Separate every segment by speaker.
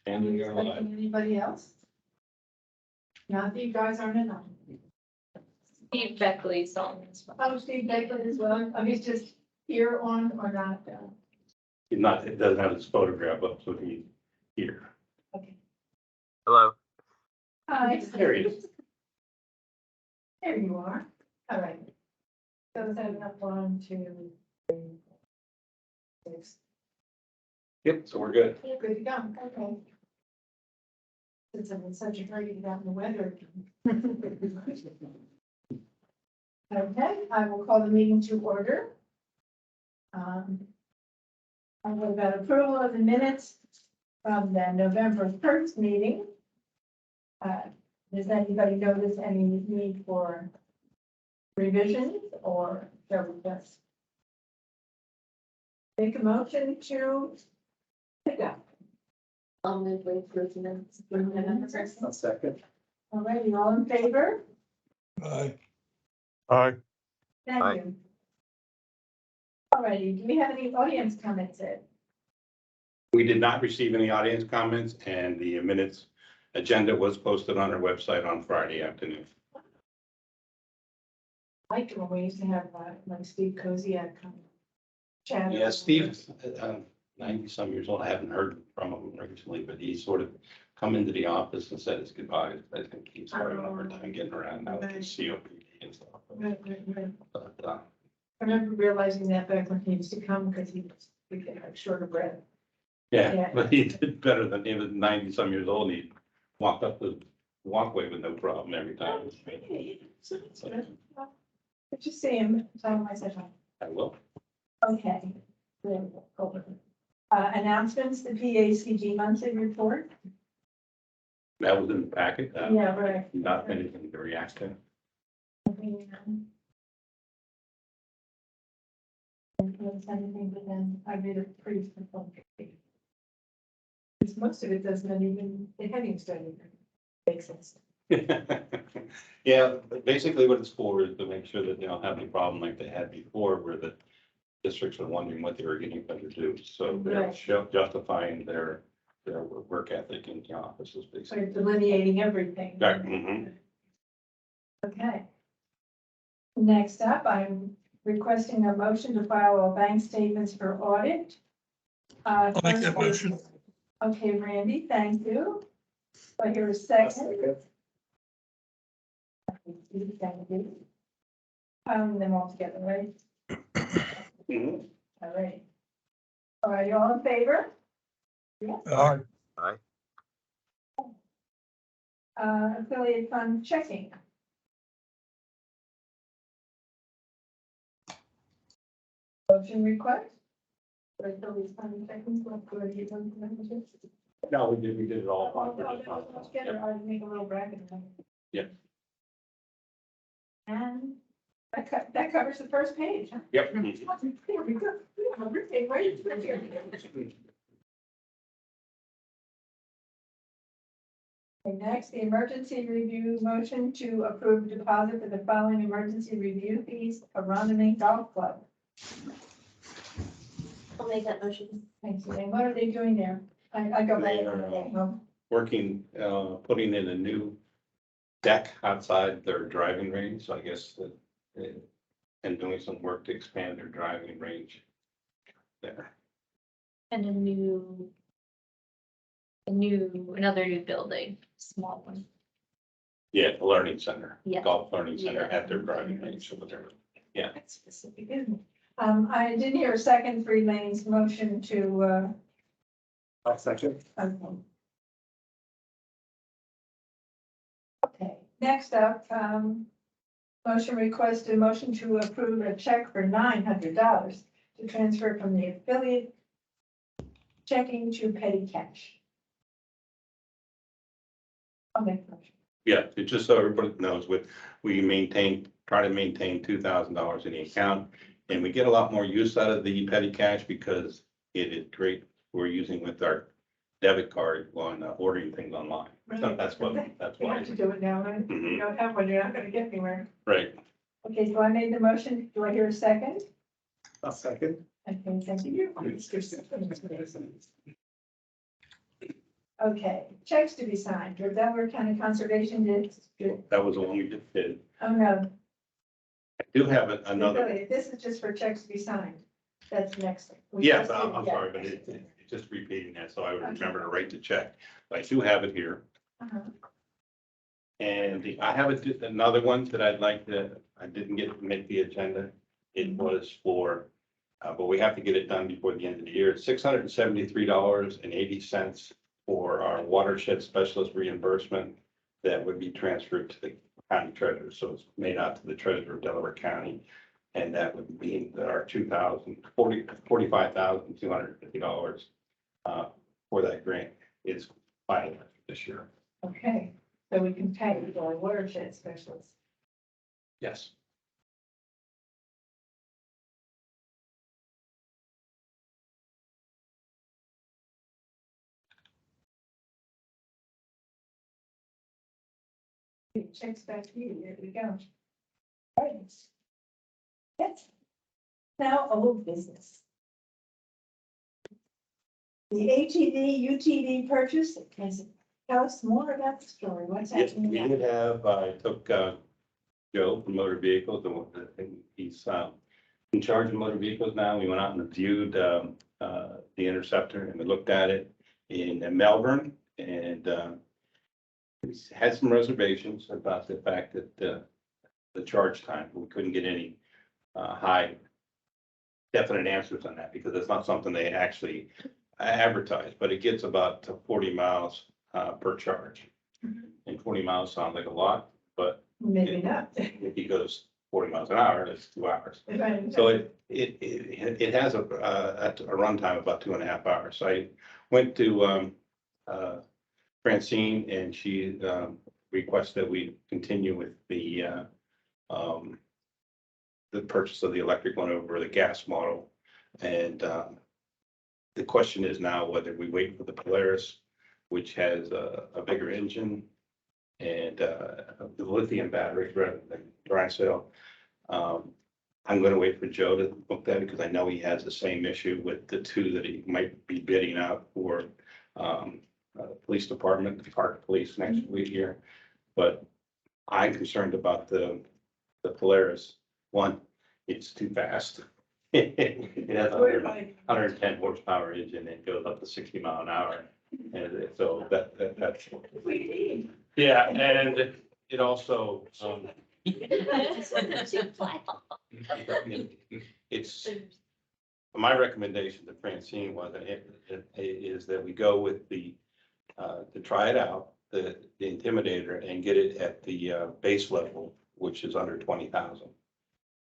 Speaker 1: And you're alive.
Speaker 2: Expecting anybody else? Not that you guys aren't enough.
Speaker 3: Steve Beckley's on this one.
Speaker 2: Oh, Steve Baker as well. I mean, he's just here on or not.
Speaker 1: He's not, it doesn't have his photograph up, so he's here.
Speaker 2: Okay.
Speaker 4: Hello.
Speaker 2: Hi.
Speaker 1: There he is.
Speaker 2: There you are. All right. So is that enough? 1, 2, 3, 4, 6.
Speaker 1: Yep, so we're good.
Speaker 2: Good to go. Okay. Since I'm in such a hurry to get out in the weather. Okay, I will call the meeting to order. I will about approval of the minutes from the November 1st meeting. Does anybody notice any need for revisions or shall we just make a motion to pick up?
Speaker 3: I'll move with minutes from November 1st.
Speaker 1: A second.
Speaker 2: All righty, all in favor?
Speaker 5: Aye.
Speaker 4: Hi.
Speaker 2: Thank
Speaker 4: Aye.
Speaker 2: you. All righty, do we have any audience comments, Ed?
Speaker 1: We did not receive any audience comments, and the minutes agenda was posted on our website on Friday afternoon.
Speaker 2: I liked when we used to have like Steve Koziak come chat.
Speaker 1: Yeah, Steve, 90-some years old. I haven't heard from him recently, but he sort of come into the office and said his goodbyes. I think he's having a hard time getting around now with his COPD and stuff.
Speaker 2: Right.
Speaker 1: But,
Speaker 2: I remember realizing that back when he used to come because we get like shorter breath.
Speaker 1: yeah,
Speaker 2: Yeah.
Speaker 1: but he did better than he was 90-some years old. He walked up the walkway with no problem every time.
Speaker 2: Good to see him. Tell him I said hi.
Speaker 1: I will.
Speaker 2: Okay. Announcements, the PACG monthly report.
Speaker 1: That was in the packet.
Speaker 2: Yeah, right.
Speaker 1: Not anything to react to.
Speaker 2: Anything, but then I made a pretty simple. Because most of it doesn't even, the headings don't even make sense.
Speaker 1: Yeah, but basically what it's for is to make sure that they don't have any problem like they had before, where the districts are wondering what they were getting them to do. So they're
Speaker 2: Right.
Speaker 1: justifying their work ethic in the offices,
Speaker 2: So
Speaker 1: basically.
Speaker 2: delineating everything.
Speaker 1: Right, mhm.
Speaker 2: Okay. Next up, I'm requesting a motion to file all bank statements for audit.
Speaker 5: I'll make that motion.
Speaker 2: Okay, Randy, thank you. I hear a second. Thank you. Them all together, right?
Speaker 1: Mhm.
Speaker 2: All right. All right, you all in favor? Yes.
Speaker 5: Aye.
Speaker 4: Aye.
Speaker 2: Affiliate fund checking. Motion request. For affiliate fund checking, what do you want to do?
Speaker 1: No, we did it all.
Speaker 2: Oh, no, that was all together. I'd make a little bracket.
Speaker 1: Yep.
Speaker 2: And that covers the first page. Huh?
Speaker 1: Yep.
Speaker 2: Here we go. We have everything right here. Okay, next, the emergency review motion to approve deposit for the following emergency review fees, Aronimink Golf Club.
Speaker 3: I'll make that motion.
Speaker 2: Thank you. And what are they doing there? I go back.
Speaker 1: They are, Working, putting in a new deck outside their driving range, so I guess that, and doing some work to expand their driving range there.
Speaker 3: And another new building, small one.
Speaker 1: Yeah, the learning center,
Speaker 3: Yeah.
Speaker 1: golf learning center
Speaker 3: Yeah.
Speaker 1: at their driving range or whatever.
Speaker 2: That's specific, isn't it? I didn't hear a second for Elaine's motion to,
Speaker 1: Second.
Speaker 2: Okay, next up, motion requested, motion to approve a check for $900 to transfer from the affiliate checking to petty cash. I'll make the motion.
Speaker 1: Yeah, it's just so everybody knows, we try to maintain $2,000 in the account. And we get a lot more use out of the petty cash because it is great. We're using with our debit card on ordering things online. So that's
Speaker 2: You
Speaker 1: why.
Speaker 2: have to do it now, right? If you
Speaker 1: Mhm.
Speaker 2: don't have one, you're not gonna get anywhere.
Speaker 1: Right.
Speaker 2: Okay, so I made the motion. Do I hear a second?
Speaker 1: A second.
Speaker 2: Okay, thank you. Okay, checks to be signed, or Delaware County Conservation did.
Speaker 1: That was the one we just did.
Speaker 2: Oh, no,
Speaker 1: I do have another.
Speaker 2: really, this is just for checks to be signed. That's next. We
Speaker 1: Yes,
Speaker 2: just did-
Speaker 1: I'm
Speaker 2: yeah.
Speaker 1: sorry, but it's just repeating that, so I would
Speaker 2: Okay.
Speaker 1: remember to write the check. But I do have it here.
Speaker 2: Uh-huh.
Speaker 1: And I have another one that I'd like to, I didn't get to make the agenda. It was for, but we have to get it done before the end of the year. It's $673.80 for our watershed specialist reimbursement that would be transferred to the county treasurer. So it's made out to the treasurer of Delaware County. And that would mean that our $45,250 for that grant is finalized this year.
Speaker 2: Okay, so we can pay for our watershed specialist.
Speaker 1: Yes.
Speaker 2: Checks back to you, there we go. Right. Yes. Now, old business. The ATV, UTV purchase, tell us more about the story, what's
Speaker 1: Yes,
Speaker 2: happening
Speaker 1: we
Speaker 2: now?
Speaker 1: did have, I took Joe from Motor Vehicles, and he's in charge of motor vehicles now. We went out and viewed the Interceptor, and we looked at it in Melbourne, and we had some reservations about the fact that the charge time, we couldn't get any high definite answers on that, because it's not something they actually advertise, but it gets about 40 miles per charge.
Speaker 2: Mhm.
Speaker 1: And 40 miles sounds like a lot, but
Speaker 2: Maybe not.
Speaker 1: if he goes 40 miles an hour, that's 2 hours.
Speaker 2: Right.
Speaker 1: So it has a runtime of about 2.5 hours. So I went to Francine, and she requested that we continue with the purchase of the electric one over the gas model. And the question is now whether we wait for the Polaris, which has a bigger engine and the lithium batteries rather than dry cell. I'm gonna wait for Joe to look at it, because I know he has the same issue with the two that he might be bidding out for police department, the Park Police next week here. But I'm concerned about the Polaris. One, it's too fast. It has a
Speaker 2: We're like,
Speaker 1: 110 horsepower engine, and goes up to 60 mile an hour. And so that's,
Speaker 2: we need.
Speaker 1: yeah, and it also, it's, my recommendation to Francine was, is that we go with to try it out, the Intimidator, and get it at the base level, which is under 20,000.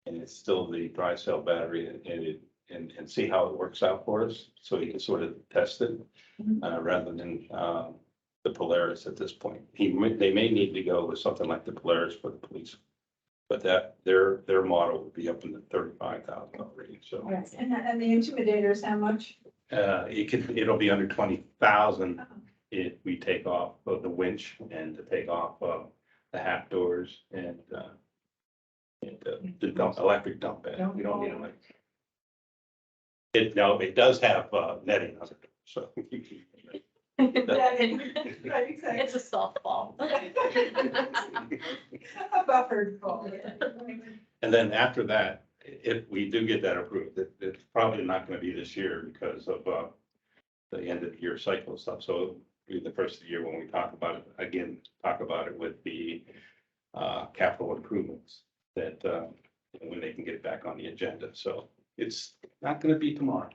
Speaker 1: And it's still the dry cell battery, and see how it works out for us, so you can sort of test it, rather than the Polaris at this point. They may need to go with something like the Polaris for the police. But that, their model would be up in the $35,000 range, so.
Speaker 2: Yes, and the Intimidator is how much?
Speaker 1: It'll be under 20,000 if we take off of the winch, and to take off the half doors, and the electric dump bed. We don't need electric. It does have netting on it, so.
Speaker 2: Right, exactly.
Speaker 3: It's a softball.
Speaker 2: A buffered fall.
Speaker 1: And then after that, if we do get that approved, it's probably not gonna be this year because of the end of the year cycle stuff. So it'll be the first of the year when we talk about it, again, talk about it with the capital improvements that when they can get it back on the agenda. So it's not gonna be tomorrow.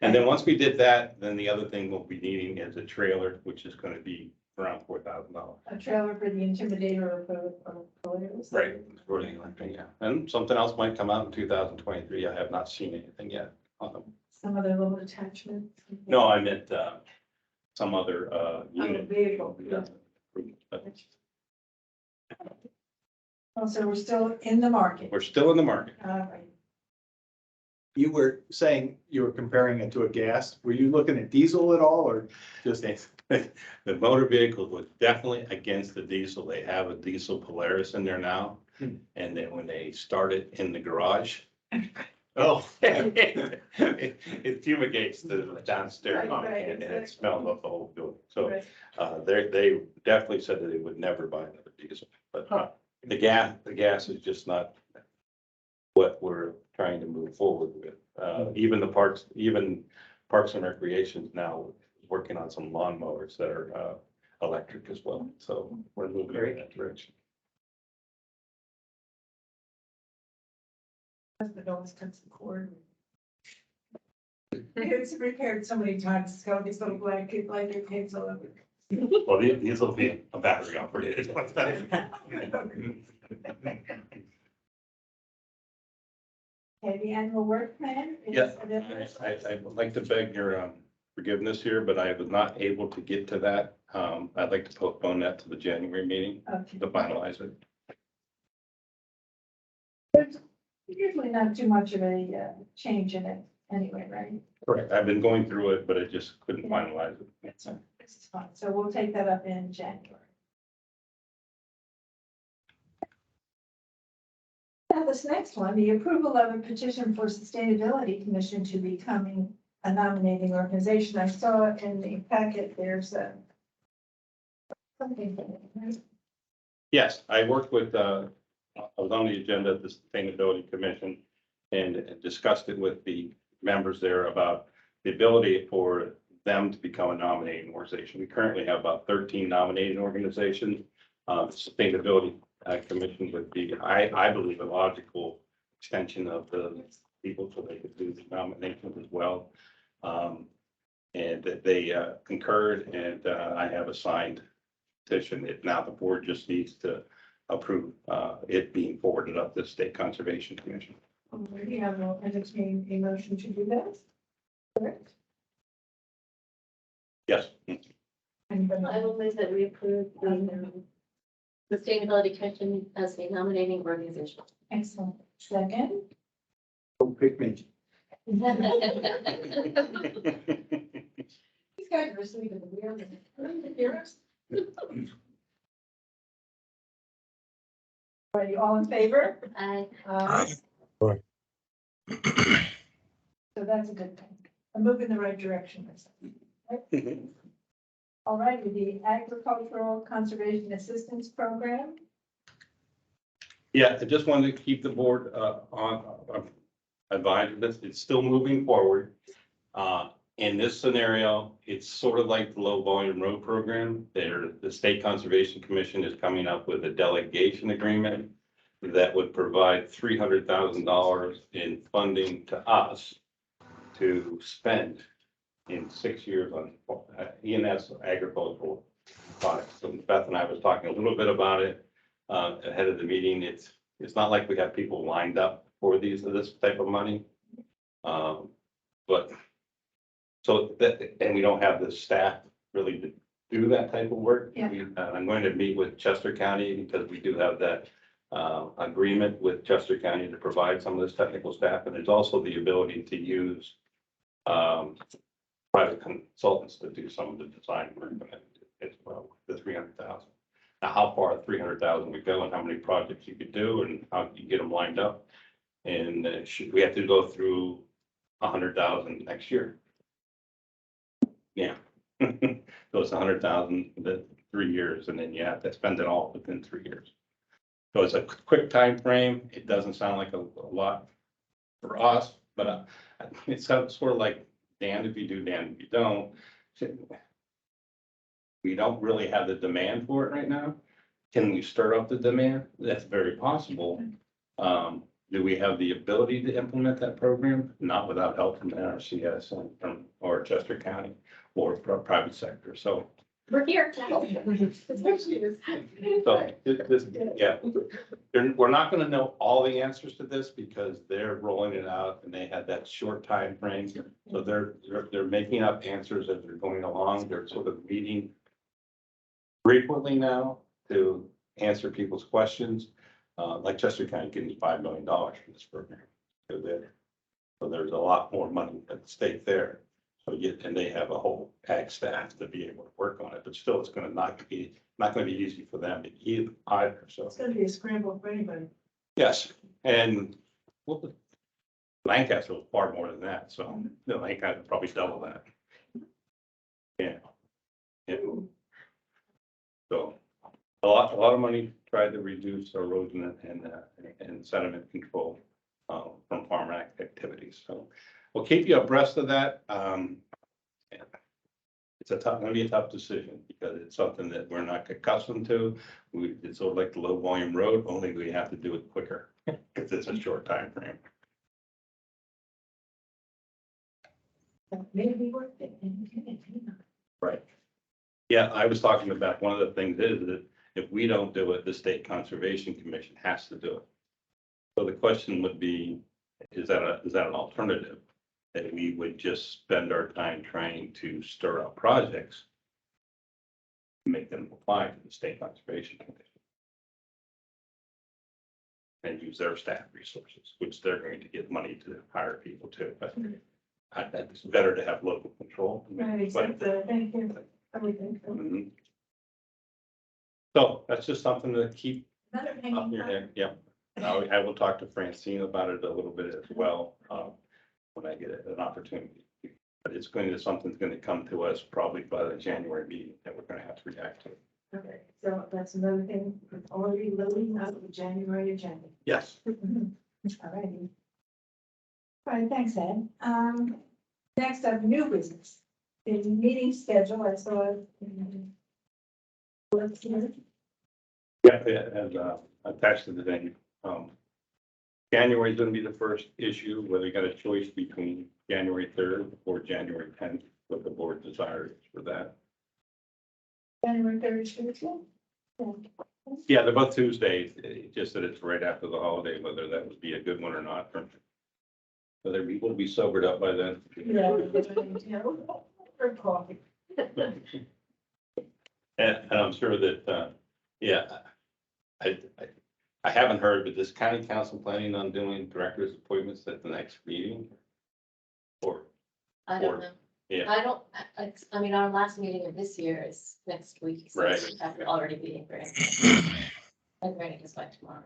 Speaker 1: And then once we did that, then the other thing we'll be needing is a trailer, which is gonna be around $4,000.
Speaker 2: A trailer for the Intimidator or for Polaris.
Speaker 1: Right, for the electric, yeah. And something else might come out in 2023. I have not seen anything yet on them.
Speaker 2: Some other little attachments.
Speaker 1: No, I meant some other
Speaker 2: On the
Speaker 1: unit.
Speaker 2: vehicle. Oh, so we're still in the market.
Speaker 1: We're still in the market.
Speaker 2: All right.
Speaker 6: You were saying you were comparing it to a gas. Were you looking at diesel at all or just?
Speaker 1: The motor vehicle was definitely against the diesel. They have a diesel Polaris in there now. And then when they start it in the garage, Oh. It fumigates the downstairs
Speaker 2: Right,
Speaker 1: and it
Speaker 2: exactly.
Speaker 1: smells up the whole building. So,
Speaker 2: Right.
Speaker 1: they definitely said that they would never buy another diesel, but the gas is just not what we're trying to move forward with. Even Parks and Recreation's now working on some lawnmowers that are, electric as well. So we're moving in that direction.
Speaker 2: Husband always cuts the cord. It's repaired so many times, it's got these little black kids all over.
Speaker 1: Well, these will be a battery operated.
Speaker 2: Okay, the annual work plan is.
Speaker 1: Yeah, I would like to beg your forgiveness here, but I was not able to get to that. I'd like to postpone that to the January meeting
Speaker 2: Okay.
Speaker 1: to finalize it.
Speaker 2: There's usually not too much of a change in it anyway, right?
Speaker 1: Correct. I've been going through it, but I just couldn't finalize it.
Speaker 2: So this is fine. So we'll take that up in January. Now, this next one, the approval of a petition for Sustainability Commission to becoming a nominating organization. I saw in the packet, there's something. Right?
Speaker 1: Yes, I worked with, I was on the agenda of the Sustainability Commission and discussed it with the members there about the ability for them to become a nominating organization. We currently have about 13 nominating organizations. Sustainability Commission would be, I believe, a logical extension of the people so they could do the nominations as well. And that they concurred, and I have a signed petition. Now the board just needs to approve it being forwarded up to the State Conservation Commission.
Speaker 2: We have entertain a motion to do that. Correct.
Speaker 1: Yes.
Speaker 2: Anybody?
Speaker 3: I will move that we approve the Sustainability Commission as a nominating organization.
Speaker 2: Excellent. Second.
Speaker 6: Don't pick me.
Speaker 2: These guys are sleeping. Are you all in favor?
Speaker 3: I,
Speaker 2: Aye. So that's a good thing. I'm moving in the right direction. All right, the Agricultural Conservation Assistance Program.
Speaker 1: Yeah, I just wanted to keep the board advised of this. It's still moving forward. In this scenario, it's sort of like the low volume road program. The State Conservation Commission is coming up with a delegation agreement that would provide $300,000 in funding to us to spend in 6 years on E&S agricultural products. So Beth and I was talking a little bit about it ahead of the meeting. It's not like we have people lined up for this type of money. But so that, and we don't have the staff really to do that type of work.
Speaker 2: Yeah.
Speaker 1: I'm going to meet with Chester County because we do have that agreement with Chester County to provide some of this technical staff. And there's also the ability to use private consultants to do some of the design work as well, the 300,000. Now, how far 300,000 would go and how many projects you could do and how you get them lined up. And should we have to go through 100,000 next year? Yeah. So it's 100,000 the 3 years, and then you have to spend it all within 3 years. So it's a quick time frame. It doesn't sound like a lot for us, but it's sort of like damned if you do, damned if you don't. We don't really have the demand for it right now. Can we stir up the demand? That's very possible. Do we have the ability to implement that program? Not without help from NRCS or Chester County or private sector. So,
Speaker 3: we're here.
Speaker 1: yeah, we're not going to know all the answers to this because they're rolling it out and they had that short time frame. So they're making up answers as they're going along. They're sort of meeting frequently now to answer people's questions. Like Chester County getting $5 million from this program. So there's a lot more money at stake there. So and they have a whole ag staff to be able to work on it, but still it's going to not going to be easy for them either. So
Speaker 2: It's going to be a scramble for anybody.
Speaker 1: yes, and well, Lancaster was far more than that, so Lancaster probably double that. Yeah. Yeah. So a lot of money tried to reduce erosion and sediment control from farm activities. So we'll keep you abreast of that. It's gonna be a tough decision because it's something that we're not accustomed to. It's sort of like the low volume road, only we have to do it quicker because it's a short time frame.
Speaker 2: Maybe worth it.
Speaker 1: Right. Yeah, I was talking about, one of the things is that if we don't do it, the State Conservation Commission has to do it. So the question would be, is that an alternative? That we would just spend our time trying to stir up projects, make them apply to the State Conservation Commission, and use their staff resources, which they're going to get money to hire people too. But it's better to have local control.
Speaker 2: Right,
Speaker 1: But-
Speaker 2: thank you. Everything.
Speaker 1: Mhm. So that's just something to keep
Speaker 2: Another
Speaker 1: up
Speaker 2: hanging
Speaker 1: your
Speaker 2: fruit.
Speaker 1: head. Yeah. I will talk to Francine about it a little bit as well, when I get an opportunity. But it's going to, something's going to come to us probably by the January meeting that we're going to have to react to.
Speaker 2: Okay, so that's another thing, already loading up the January agenda.
Speaker 1: Yes.
Speaker 2: All righty. All right, thanks, Ed. Next up, new business. The meeting schedule, I saw it. What's here?
Speaker 1: Yeah, and attached to the thing. January is going to be the first issue, whether you got a choice between January 3rd or January 10th, what the board desires for that.
Speaker 2: January 3rd, Tuesday?
Speaker 1: Yeah, they're both Tuesdays, just that it's right after the holiday, whether that would be a good one or not. Whether we will be sobered up by then.
Speaker 2: Yeah. For coffee.
Speaker 1: And I'm sure that, I haven't heard, but is county council planning on doing director's appointments at the next meeting? Or,
Speaker 3: I don't know.
Speaker 1: yeah,
Speaker 3: I mean, our last meeting of this year is next week. So
Speaker 1: Right.
Speaker 3: we have to already be in grant. And granting is by tomorrow,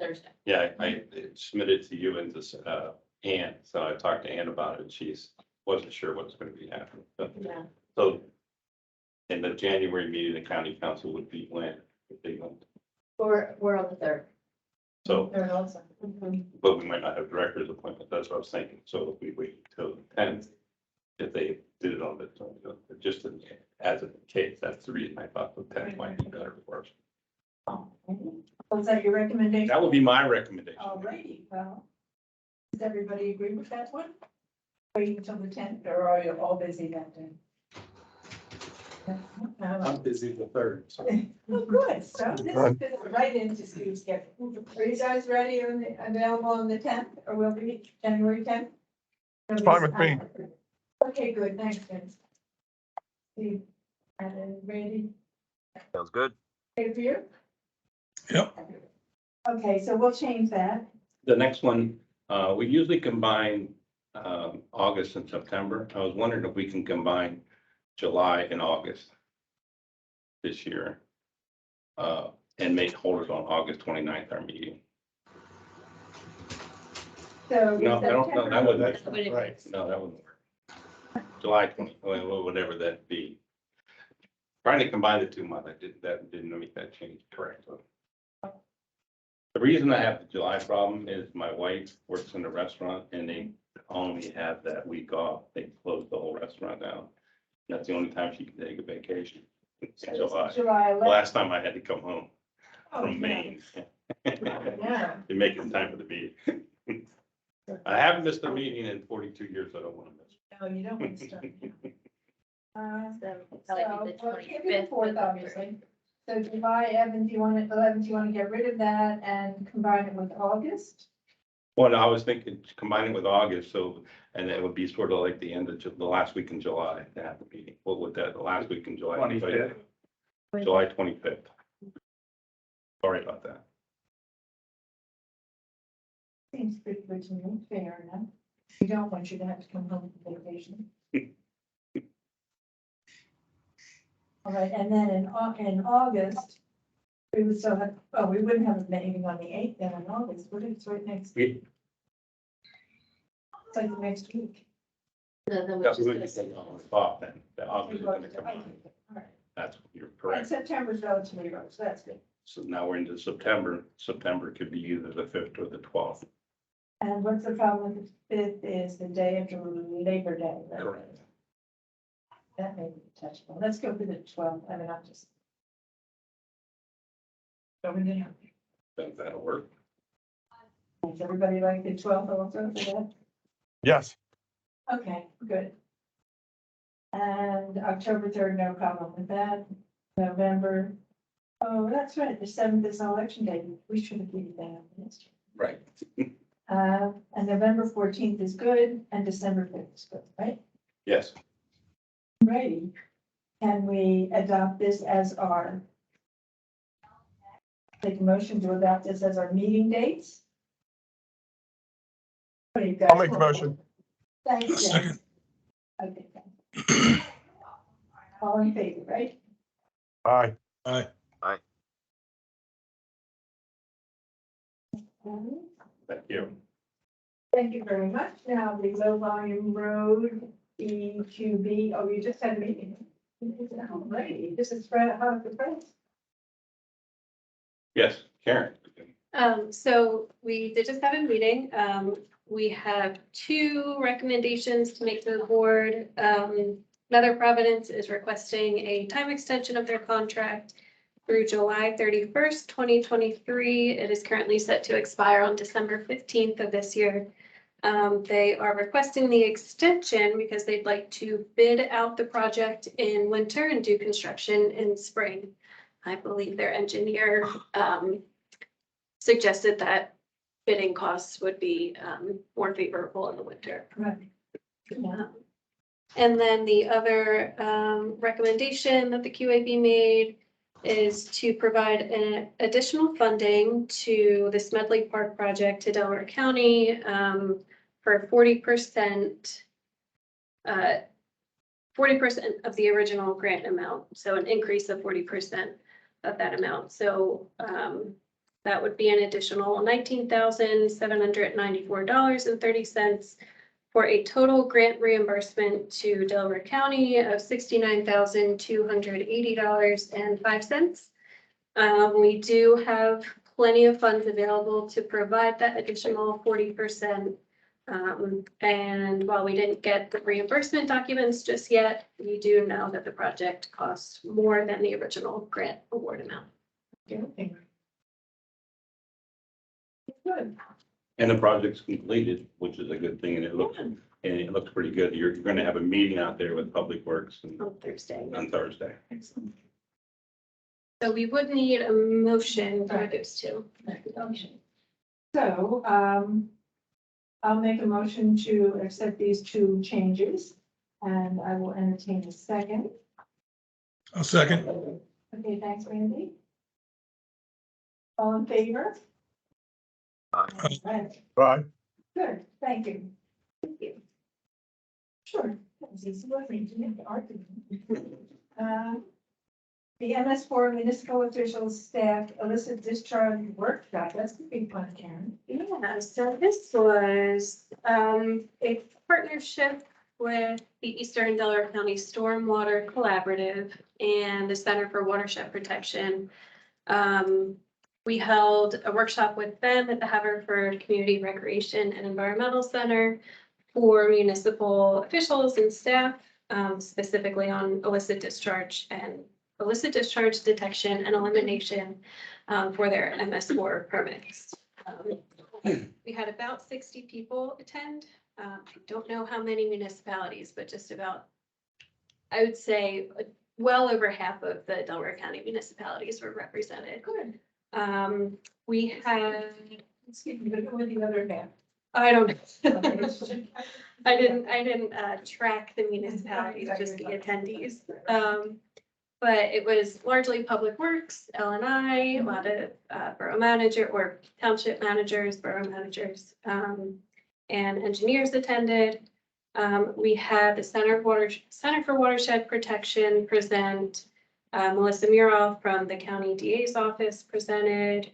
Speaker 3: Thursday.
Speaker 1: yeah, I submitted to you and to, Ann, so I talked to Ann about it, she's, wasn't sure what's gonna be happening, but,
Speaker 3: Yeah.
Speaker 1: so. In the January meeting, the county council would be when, if they went,
Speaker 3: We're on the 3rd.
Speaker 1: so,
Speaker 2: Third also.
Speaker 1: but we might not have director's appointment, that's what I was thinking, so if we wait until the 10th. If they did it on the, just as a case, that's the reason I thought the 10th might be better for us.
Speaker 2: Was that your recommendation?
Speaker 1: That would be my recommendation.
Speaker 2: All righty, well. Does everybody agree with that one? Waiting until the 10th, or are you all busy that day?
Speaker 6: I'm busy the 3rd, so.
Speaker 2: Oh, good, so this fits right into Steve's schedule. Are you guys ready and available on the 10th, or will be January 10th?
Speaker 5: It's fine with me.
Speaker 2: Okay, good, thanks, Vince. Steve, ready?
Speaker 4: Sounds good.
Speaker 2: Okay for you?
Speaker 5: Yep.
Speaker 2: Okay, so we'll change that.
Speaker 1: The next one, we usually combine August and September. I was wondering if we can combine July and August this year. And hold it on August 29th, our meeting.
Speaker 2: So.
Speaker 1: No, I don't know, that wouldn't,
Speaker 3: That's what it
Speaker 6: Right.
Speaker 3: is.
Speaker 1: no, that wouldn't work. July 20, whatever that be. Trying to combine the 2 months, didn't make that change correctly. The reason I have the July problem is my wife works in a restaurant and they only have that week off. They close the whole restaurant down. That's the only time she can take a vacation. It's in July.
Speaker 2: July 11th.
Speaker 1: Last time I had to come home
Speaker 2: Oh,
Speaker 1: from
Speaker 2: yeah.
Speaker 1: Maine.
Speaker 2: Yeah.
Speaker 1: To make it time for the meeting. I haven't missed a meeting in 42 years. I don't want to miss.
Speaker 2: No, you don't want to start.
Speaker 3: So it's
Speaker 2: So,
Speaker 3: probably the
Speaker 2: well, keep it
Speaker 3: 25th.
Speaker 2: fourth, obviously. So July 11th, you want it, 11th, you want to get rid of that and combine it with August?
Speaker 1: Well, I was thinking combining with August, so, and it would be sort of like the end of the last week in July to have the meeting. What would that, the last week in July?
Speaker 6: 25th.
Speaker 1: July 25th. Sorry about that.
Speaker 2: Seems pretty good to me, fair enough. We don't want you to have to come home from vacation. All right, and then in August, we would still have, oh, we wouldn't have a meeting on the 8th then in August, would it? It's right next. It's like next week.
Speaker 3: No, then we
Speaker 1: That
Speaker 3: just
Speaker 1: would
Speaker 3: gonna
Speaker 1: be
Speaker 3: say-
Speaker 1: taken on the spot then, the August is gonna come
Speaker 2: Okay,
Speaker 1: on.
Speaker 2: all right.
Speaker 1: That's, you're
Speaker 2: And
Speaker 1: correct.
Speaker 2: September's relatively low, so that's good.
Speaker 1: So now we're into September. September could be either the 5th or the 12th.
Speaker 2: And what's the problem with the 5th is the day after Labor Day. right?
Speaker 1: Correct.
Speaker 2: That may be touchable. Let's go for the 12th. I mean, I'm just. Going to help.
Speaker 1: Think that'll work.
Speaker 2: Does everybody like the 12th also for that?
Speaker 5: Yes.
Speaker 2: Okay, good. And October 3rd, no problem with that. November, oh, that's right, the 7th is election day. We should have given that on this.
Speaker 1: Right.
Speaker 2: And November 14th is good and December 5th is good, right?
Speaker 1: Yes.
Speaker 2: Righty. Can we adopt this as our? Take a motion to adopt this as our meeting dates? What do you guys
Speaker 5: I'll make the
Speaker 2: want?
Speaker 5: motion.
Speaker 2: Thank you.
Speaker 5: Second.
Speaker 2: Okay. thank you. All in favor, right?
Speaker 5: Aye.
Speaker 4: Aye.
Speaker 1: Thank you.
Speaker 2: Thank you very much. Now, the low volume road, EQB, oh, you just had a meeting. Oh, righty, this is right out of the press.
Speaker 1: Yes, Karen.
Speaker 3: So we did just have a meeting. We have two recommendations to make to the board. Nether Providence is requesting a time extension of their contract through July 31st, 2023. It is currently set to expire on December 15th of this year. They are requesting the extension because they'd like to bid out the project in winter and do construction in spring. I believe their engineer suggested that bidding costs would be more favorable in the winter.
Speaker 2: Right.
Speaker 3: And then the other recommendation that the QAB made is to provide an additional funding to the Smedley Park project to Delaware County for 40%. 40% of the original grant amount, so an increase of 40% of that amount. So that would be an additional $19,794.30 for a total grant reimbursement to Delaware County of $69,280.05. We do have plenty of funds available to provide that additional 40%. And while we didn't get the reimbursement documents just yet, we do know that the project costs more than the original grant award amount.
Speaker 2: Okay. Good.
Speaker 1: And the project's completed, which is a good thing, and it looks pretty good. You're gonna have a meeting out there with Public Works
Speaker 3: On Thursday.
Speaker 1: on Thursday.
Speaker 2: Excellent.
Speaker 3: So we would need a motion for those two.
Speaker 2: So, I'll make a motion to accept these two changes, and I will entertain a second.
Speaker 5: I'll second.
Speaker 2: Okay, thanks, Randy. All in favor?
Speaker 4: Aye.
Speaker 2: Right,
Speaker 5: Aye.
Speaker 2: good, thank you. Thank you. Sure, that was easy, wasn't it? You didn't have to argue. The MS4 municipal officials staff illicit discharge workshop, that's gonna be fun, Karen.
Speaker 3: Yeah, so this was a partnership with the Eastern Delaware County Stormwater Collaborative and the Center for Watershed Protection. We held a workshop with them at the Haverford Community Recreation and Environmental Center for municipal officials and staff, specifically on illicit discharge detection and elimination for their MS4 permits. We had about 60 people attend. I don't know how many municipalities, but just about, I would say, well over half of the Delaware County municipalities were represented.
Speaker 2: Good.
Speaker 3: We had,
Speaker 2: Excuse me, but who were the other half?
Speaker 3: I don't know.
Speaker 2: Okay.
Speaker 3: I didn't track the municipalities, just the attendees. But it was largely Public Works, L&I, a lot of borough manager or township managers, borough managers, and engineers attended. We had the Center for Watershed Protection present. Melissa Muroff from the County DA's office presented.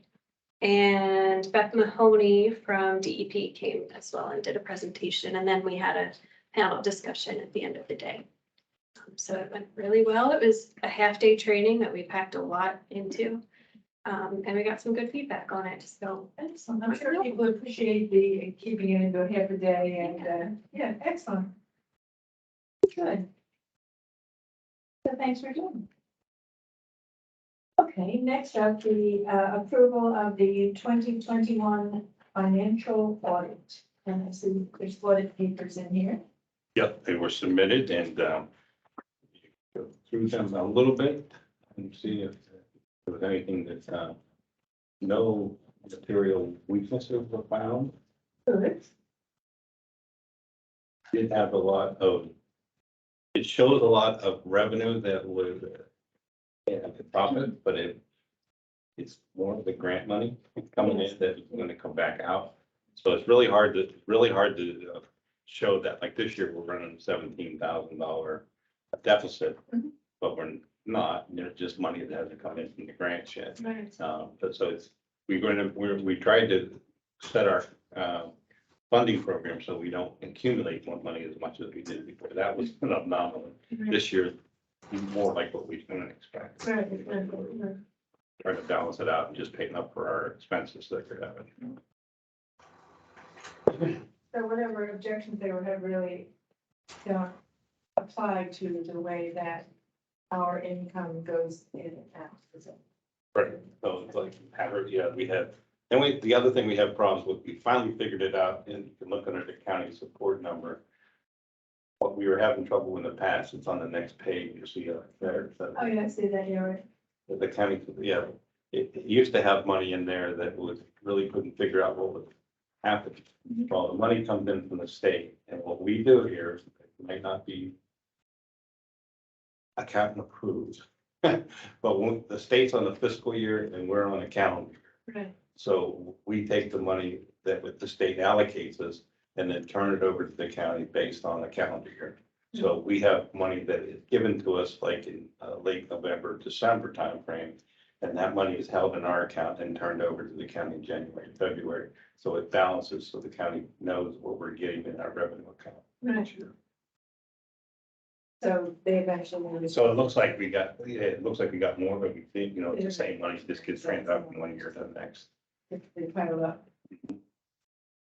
Speaker 3: And Beth Mahoney from DEP came as well and did a presentation, and then we had a panel discussion at the end of the day. So it went really well. It was a half-day training that we packed a lot into. And we got some good feedback on it, so.
Speaker 2: Excellent. I'm sure people appreciate the keeping it into a half a day and, yeah, excellent. Good. So thanks for doing. Okay, next up, the approval of the 2021 financial audit. And I see there's audit papers in here.
Speaker 1: Yep, they were submitted and go through them a little bit and see if there was anything that no material weaknesses were found.
Speaker 2: Good.
Speaker 1: Did have a lot of, it shows a lot of revenue that would have the profit, but it's more of the grant money coming in that is going to come back out. So it's really hard to show that, like this year, we're running $17,000 deficit, but we're not, just money that hasn't come in from the grants yet.
Speaker 2: Right.
Speaker 1: But so it's, we tried to set our funding program so we don't accumulate more money as much as we did before. That was an abnormal. This year, more like what we can expect.
Speaker 2: Right.
Speaker 1: Trying to balance it out and just paying up for our expenses that we're having.
Speaker 2: So whatever objections they would have really don't apply to the way that our income goes in and out. Is it?
Speaker 1: Right, so it's like, we have, and the other thing we have problems with, we finally figured it out, and you can look under the county support number. What we were having trouble in the past, it's on the next page, you see it there. So
Speaker 2: Oh, yeah, I see that, you're right.
Speaker 1: the county, it used to have money in there that was, really couldn't figure out what would happen. Well, the money comes in from the state, and what we do here might not be accountant approved. But when the state's on the fiscal year and we're on a calendar.
Speaker 2: Right.
Speaker 1: So we take the money that the state allocates us and then turn it over to the county based on the calendar year. So we have money that is given to us like in late November, December timeframe. And that money is held in our account and turned over to the county in January, February. So it balances so the county knows what we're getting in our revenue account.
Speaker 2: Right. So they eventually.
Speaker 1: So it looks like we got more, but we think, it's the same money, just gets transferred out from one year to the next.
Speaker 2: They pile up.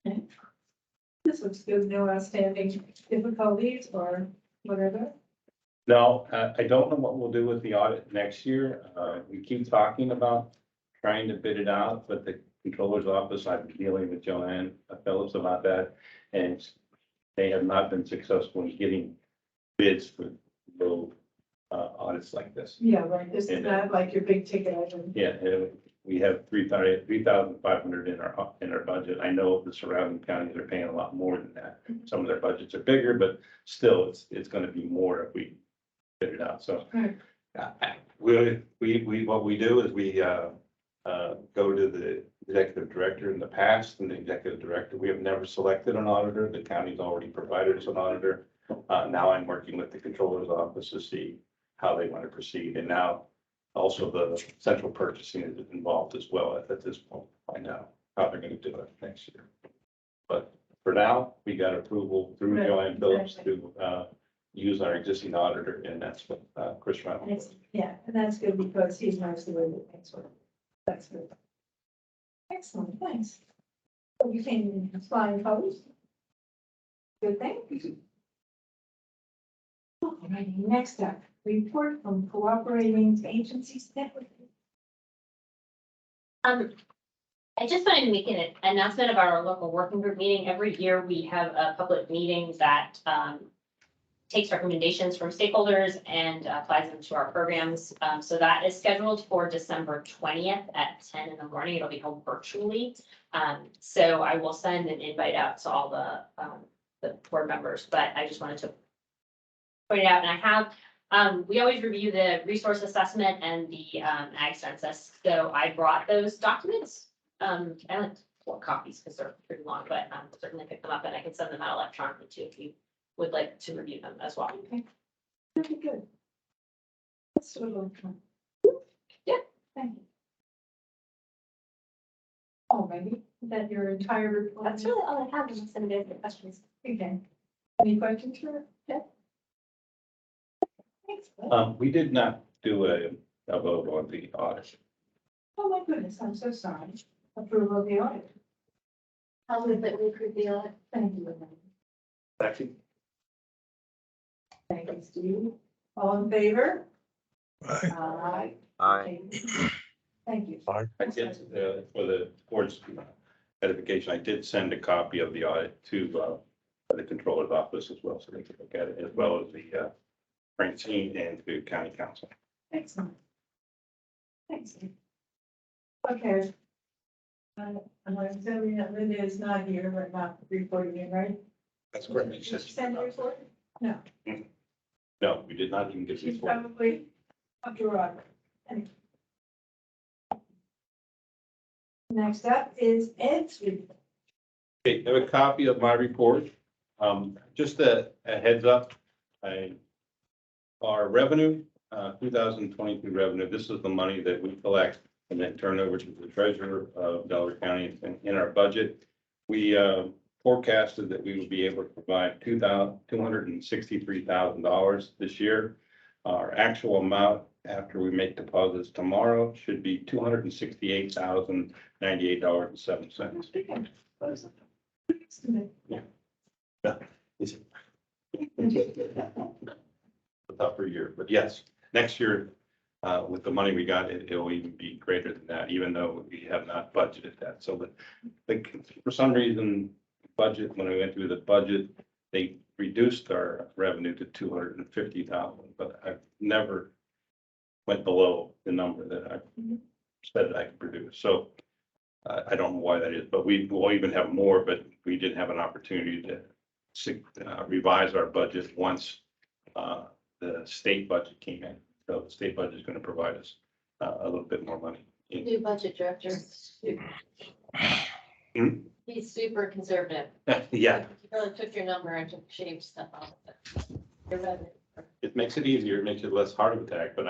Speaker 2: Okay. This looks good, no outstanding difficulties or whatever.
Speaker 1: No, I don't know what we'll do with the audit next year. We keep talking about trying to bid it out, but the controller's office, I've been dealing with Joanne Phillips about that. And they have not been successful in getting bids for low audits like this.
Speaker 2: Yeah, right, this is not like your big ticket item.
Speaker 1: Yeah, we have 3,500 in our budget. I know the surrounding counties are paying a lot more than that. Some of their budgets are bigger, but still, it's gonna be more if we bid it out, so.
Speaker 2: Right.
Speaker 1: What we do is we go to the executive director in the past, and the executive director, we have never selected an auditor. The county's already provided us an auditor. Now I'm working with the controller's office to see how they want to proceed. And now also the central purchasing is involved as well at this point. I know how they're going to do it next year. But for now, we got approval through
Speaker 2: Right,
Speaker 1: Joanne Phillips
Speaker 2: exactly.
Speaker 1: to use our existing auditor, and that's what Chris
Speaker 2: And
Speaker 1: Reynolds.
Speaker 2: it's, yeah, and that's good because he's mostly with it, thanks for, that's good. Excellent, thanks. So you came in flying colors. Good thing. Alrighty, next up, report from cooperating agencies network.
Speaker 7: I just wanted to make an announcement about our local working group meeting. Every year we have a public meeting that takes recommendations from stakeholders and applies them to our programs. So that is scheduled for December 20th at 10 in the morning. It'll be held virtually. So I will send an invite out to all the board members, but I just wanted to point it out. And I have, we always review the resource assessment and the ag census. So I brought those documents. I only have 4 copies because they're pretty long, but certainly pick them up and I can send them out electronically too if you would like to review them as well.
Speaker 2: Okay. Very good. That's sort of, yeah, thank you. Alrighty, is that your entire report?
Speaker 7: That's really all I have, unless anybody has any questions.
Speaker 2: Okay. Any questions for Jeff? Thanks.
Speaker 1: We did not do a vote on the audit.
Speaker 2: Oh, my goodness, I'm so sorry. Approval of the audit.
Speaker 3: I'll move that we approve the audit.
Speaker 2: Thank you. Elaine.
Speaker 1: Second.
Speaker 2: Thank you, Steve. All in favor?
Speaker 5: Aye.
Speaker 2: Aye.
Speaker 4: Aye.
Speaker 2: Thank you.
Speaker 1: I did, for the board's edification, I did send a copy of the audit to the controller's office as well, so they can look at it, as well as the Francine and to county council.
Speaker 2: Excellent. Thanks. Okay. I'm assuming that Linda is not here, but not reporting it, right?
Speaker 1: That's correct.
Speaker 2: Did you send a report? No.
Speaker 1: No, we did not even get
Speaker 2: She's
Speaker 1: this one.
Speaker 2: probably up to her. Next up is Ed's report.
Speaker 1: Okay, I have a copy of my report. Just a heads up, our revenue, 2022 revenue, this is the money that we collect and then turn over to the treasurer of Delaware County in our budget. We forecasted that we would be able to provide $263,000 this year. Our actual amount after we make deposits tomorrow should be $268,098.07. Yeah. It's a tougher year, but yes, next year, with the money we got, it'll even be greater than that, even though we have not budgeted that. So, but for some reason, budget, when we went through the budget, they reduced our revenue to 250,000, but I've never went below the number that I said that I could produce. So I don't know why that is, but we will even have more, but we didn't have an opportunity to revise our budget once the state budget came in. So the state budget is going to provide us a little bit more money.
Speaker 8: New budget director.
Speaker 1: Hmm?
Speaker 8: He's super conservative.
Speaker 1: Yeah,
Speaker 8: He really took your number and took shaved stuff off of it. Your revenue.
Speaker 1: it makes it easier, it makes it less heart attack, but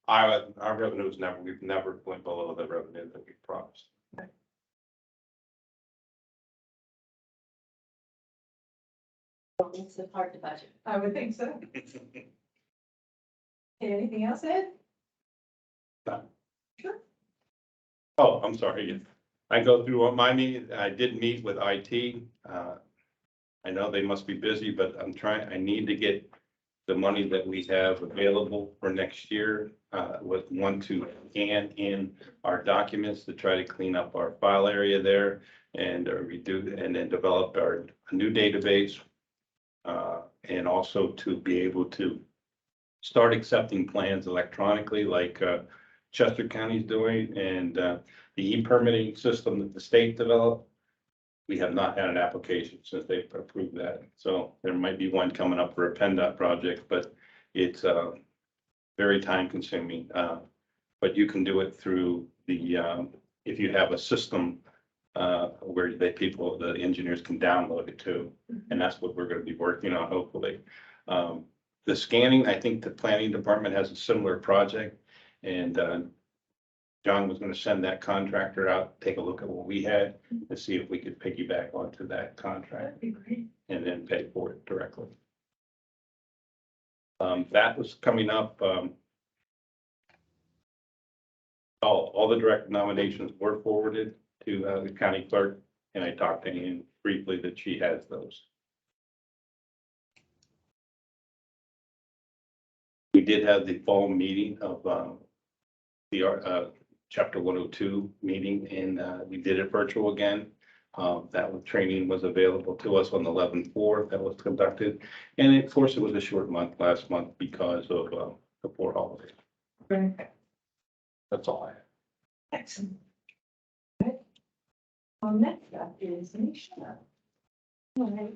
Speaker 1: our revenue is never, we've never went below the revenue that we promised.
Speaker 8: It's hard to budget.
Speaker 2: I would think so. Okay, anything else, Ed? Sure.
Speaker 1: Oh, I'm sorry. I go through what my meeting, I did meet with IT. I know they must be busy, but I need to get the money that we have available for next year, want to scan in our documents to try to clean up our file area there and redo, and then develop a new database. And also to be able to start accepting plans electronically like Chester County's doing, and the e-permitting system that the state developed. We have not had an application since they've approved that. So there might be one coming up for a PennDOT project, but it's very time consuming. But you can do it through the, if you have a system where the engineers can download it too. And that's what we're going to be working on, hopefully. The scanning, I think the planning department has a similar project, and John was going to send that contractor out, take a look at what we had to see if we could piggyback onto that contract
Speaker 2: That'd be great.
Speaker 1: and then pay for it directly. That was coming up. All the direct nominations were forwarded to the county clerk, and I talked to Ann briefly that she has those. We did have the fall meeting of the chapter 102 meeting, and we did it virtual again. Training was available to us on the 11/4 that was conducted. And of course, it was a short month last month because of the 4 holidays.
Speaker 2: Right.
Speaker 1: That's all I have.
Speaker 2: Excellent. Right. Next up is Nisha. All right.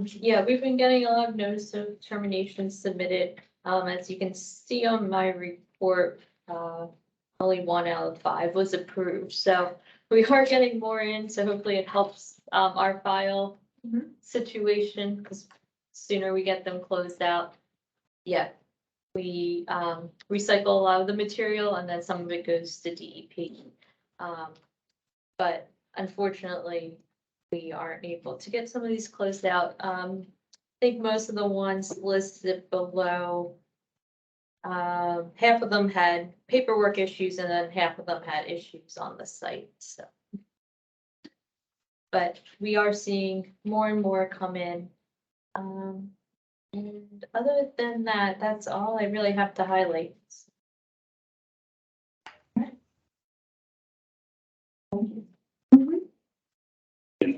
Speaker 8: Yeah, we've been getting a lot of notice of termination submitted. As you can see on my report, only 1 out of 5 was approved. So we are getting more in, so hopefully it helps our file situation, because sooner we get them closed out. Yeah, We recycle a lot of the material and then some of it goes to DEP. But unfortunately, we aren't able to get some of these closed out. I think most of the ones listed below, half of them had paperwork issues and then half of them had issues on the site, so. But we are seeing more and more come in. And other than that, that's all I really have to highlight.
Speaker 1: And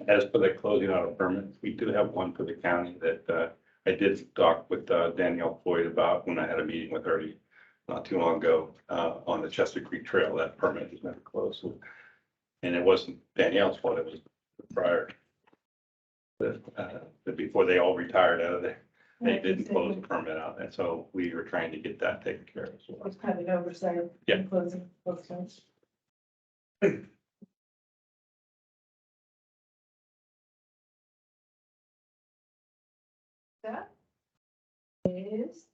Speaker 1: as for the closing out of permits, we do have one for the county that I did talk with Danielle Floyd about when I had a meeting with her not too long ago on the Chester Creek Trail. That permit was never closed. And it wasn't Danielle's fault, it was prior. But before they all retired out of there, they didn't close the permit out. And so we were trying to get that taken care of as well.
Speaker 2: It's kind of an oversight.
Speaker 1: Yeah.
Speaker 2: Closing, both times. That is,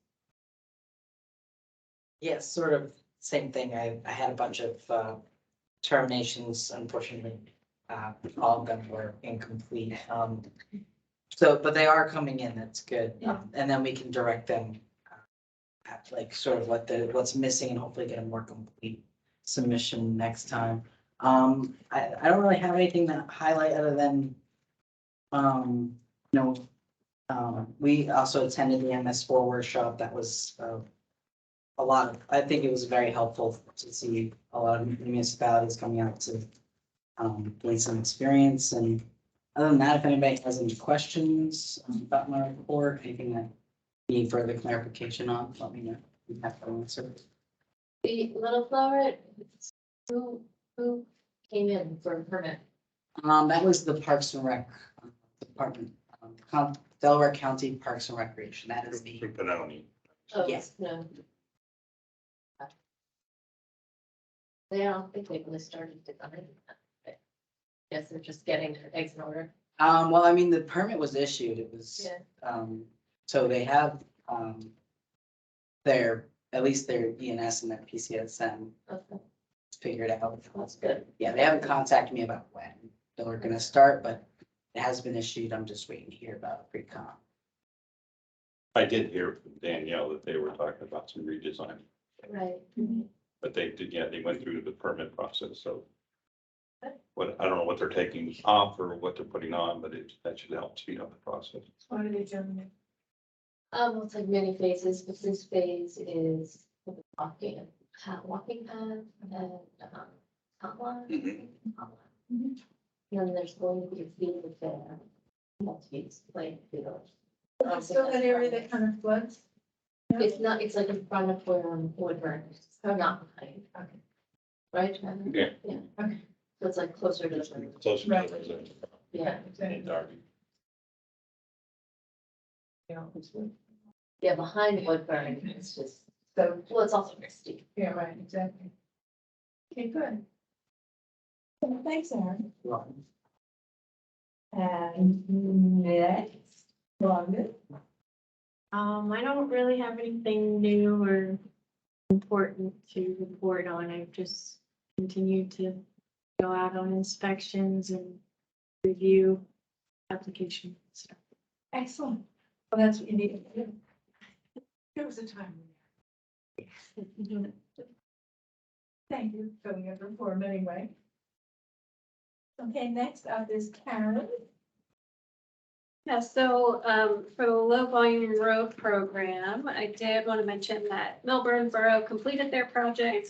Speaker 9: Yes, sort of same thing. I had a bunch of terminations, unfortunately. All of them were incomplete. So, but they are coming in, that's good. And then we can direct them at like sort of what's missing and hopefully get a more complete submission next time. I don't really have anything to highlight other than, we also attended the MS4 workshop. That was a lot of, I think it was very helpful to see a lot of municipalities coming out to gain some experience. And other than that, if anybody has any questions about my report, anything that you need further clarification on, let me know. I'm happy to answer.
Speaker 7: The Little Flower, who came in for a permit?
Speaker 9: That was the Parks and Rec Department, Delaware County Parks and Recreation. That is the,
Speaker 1: From Benoni.
Speaker 7: Oh,
Speaker 9: Yes.
Speaker 7: no. They don't think they really started to come in. Guess they're just getting their eggs in order.
Speaker 9: well, I mean, the permit was issued. It was,
Speaker 7: Yeah.
Speaker 9: so they have, their, at least their ENS and their PCSM
Speaker 7: Okay,
Speaker 9: figured out.
Speaker 7: that's good.
Speaker 9: Yeah, they haven't contacted me about when they're gonna start, but it has been issued. I'm just waiting to hear about pre-con.
Speaker 1: I did hear from Danielle that they were talking about some redesign,
Speaker 7: Right.
Speaker 1: but they did, yeah, they went through the permit process, so. What, I don't know what they're taking off or what they're putting on, but that should help speed up the process.
Speaker 2: what are they doing?
Speaker 7: Well, it's like many phases, but this phase is walking path and outline.
Speaker 2: Mhm.
Speaker 7: And there's going to be a field there. Multi playing field.
Speaker 2: Is it still that area that kind of floods?
Speaker 7: It's not, it's like in front of where Woodburn, so not behind.
Speaker 2: Okay.
Speaker 7: Right?
Speaker 1: Yeah.
Speaker 7: Yeah.
Speaker 2: Okay.
Speaker 7: So it's like closer to the,
Speaker 1: Closer
Speaker 2: Right.
Speaker 1: to the,
Speaker 7: yeah,
Speaker 1: in Darby.
Speaker 7: yeah, behind Woodburn, it's just,
Speaker 2: So,
Speaker 7: well, it's also very steep.
Speaker 2: yeah, right, exactly. Okay, good. Well, thanks, Aaron. And next, Rhonda.
Speaker 8: I don't really have anything new or important to report on. I've just continued to go out on inspections and review application stuff.
Speaker 2: Excellent. Well, that's what you need to do. There was a time. Thank you for filling in the form anyway. Okay, next up is Karen.
Speaker 3: Yeah, so for the low volume road program, I did want to mention that Melbourne Borough completed their project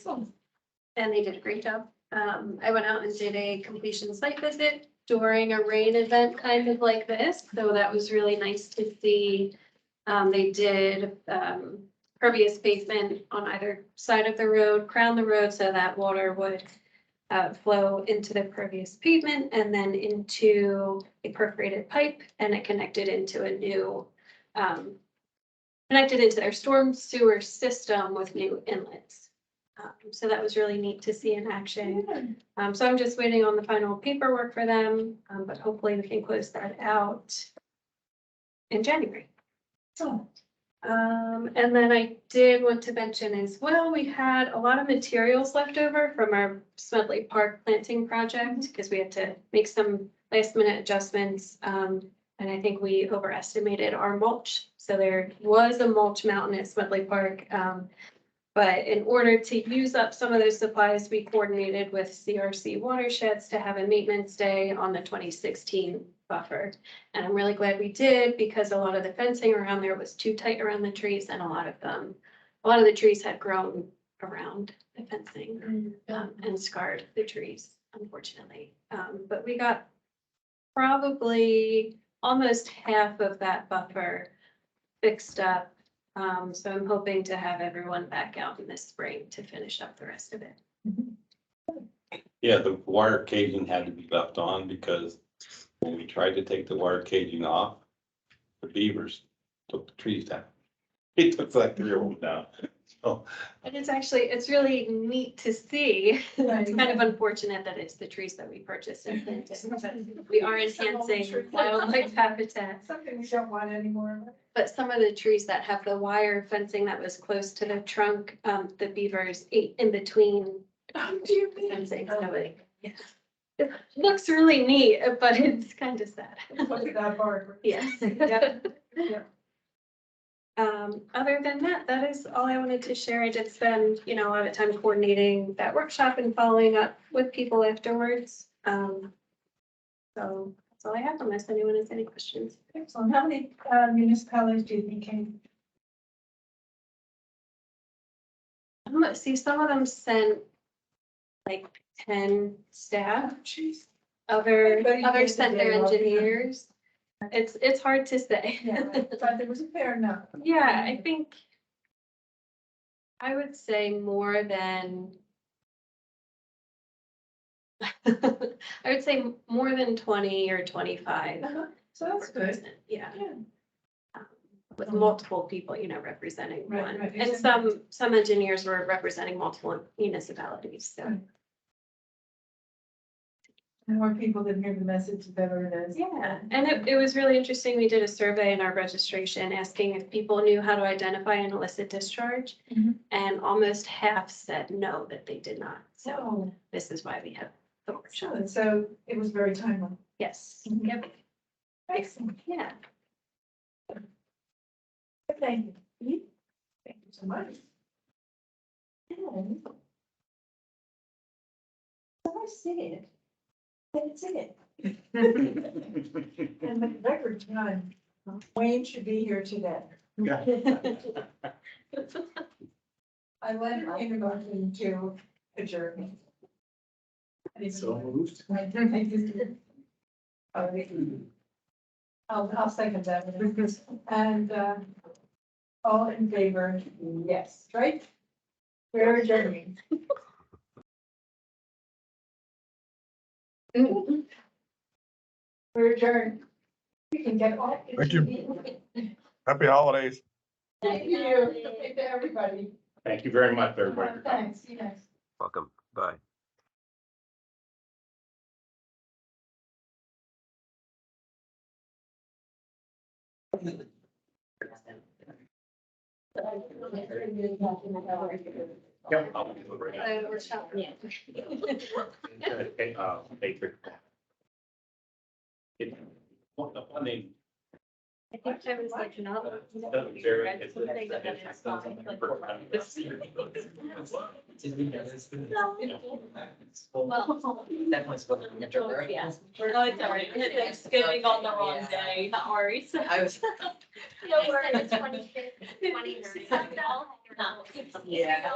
Speaker 3: and they did a great job. I went out and did a completion site visit during a rain event kind of like this, so that was really nice to see. They did pervious pavement on either side of the road, crown the road so that water would flow into the pervious pavement and then into a perforated pipe, and it connected into a new, connected into their storm sewer system with new inlets. So that was really neat to see in action. So I'm just waiting on the final paperwork for them, but hopefully we can close that out in January.
Speaker 2: So,
Speaker 3: And then I did want to mention as well, we had a lot of materials left over from our Smedley Park planting project because we had to make some last minute adjustments. And I think we overestimated our mulch. So there was a mulch mountain at Smedley Park. But in order to use up some of those supplies, we coordinated with CRC Watersheds to have a maintenance day on the 2016 buffer. And I'm really glad we did because a lot of the fencing around there was too tight around the trees and a lot of the trees had grown around the fencing and scarred the trees, unfortunately. But we got probably almost half of that buffer fixed up. So I'm hoping to have everyone back out in this spring to finish up the rest of it.
Speaker 1: Yeah, the wire caging had to be left on because when we tried to take the wire caging off, the beavers took the trees down. It took like 3 of them down. So,
Speaker 3: And it's really neat to see. It's kind of unfortunate that it's the trees that we purchased and planted, but we are enhancing wildlife habitat.
Speaker 2: Something we don't want anymore.
Speaker 3: But some of the trees that have the wire fencing that was close to the trunk, the beavers ate in between fencing. So it looks really neat, but it's kind of sad.
Speaker 2: Look at that bark.
Speaker 3: Yes. Yep. Other than that, that is all I wanted to share. I did spend, a lot of time coordinating that workshop and following up with people afterwards. So that's all I have unless anyone has any questions.
Speaker 2: Excellent. How many municipalities do you think came?
Speaker 3: See, some of them sent like 10 staff,
Speaker 2: Jeez.
Speaker 3: others
Speaker 2: gets
Speaker 3: sent
Speaker 2: a
Speaker 3: their
Speaker 2: day off, yeah.
Speaker 3: engineers. It's hard to say.
Speaker 2: Yeah, but there was a fair number.
Speaker 3: Yeah, I think I would say more than I would say more than 20 or 25.
Speaker 2: So that's
Speaker 3: per
Speaker 2: good.
Speaker 3: person, Yeah.
Speaker 2: Yeah.
Speaker 3: With multiple people, representing
Speaker 2: Right,
Speaker 3: one.
Speaker 2: right.
Speaker 3: And some engineers were representing multiple municipalities, so.
Speaker 2: The more people that hear the message, the better it is.
Speaker 3: Yeah, and it was really interesting. We did a survey in our registration asking if people knew how to identify an illicit discharge.
Speaker 2: Mhm.
Speaker 3: And almost half said no, that they did not. So
Speaker 2: So,
Speaker 3: this is why we have the workshop.
Speaker 2: so it was very timely.
Speaker 3: Yes.
Speaker 2: Mhm.
Speaker 3: Yep.
Speaker 2: Excellent.
Speaker 3: Yeah.
Speaker 2: Thank you. Thank you so much. And so I see it. That's it. And the record time, Wayne should be here today. I led him motion to adjourn.
Speaker 6: So moved.
Speaker 2: I'll second that. And, all in favor, yes, right? We're adjourning. We're adjourned. We can get off.
Speaker 5: Thank you. Happy holidays.
Speaker 2: Thank you. Thank you, everybody.
Speaker 1: thank you very much, everybody.
Speaker 2: Thanks, yes.
Speaker 4: Welcome. Bye.
Speaker 1: Yep. I'll do it right now.
Speaker 3: Workshop. Yeah.
Speaker 1: Okay, Patrick. I mean,
Speaker 3: I think I was like, no.
Speaker 1: doesn't vary. It's-
Speaker 3: Something that is fine, like- Well,
Speaker 9: Definitely supposed to be introvert.
Speaker 8: Yeah. Oh, it's all right. Thanksgiving on the wrong day, not worries.
Speaker 9: I was.
Speaker 7: No worries, 25th, 29th.
Speaker 9: Yeah.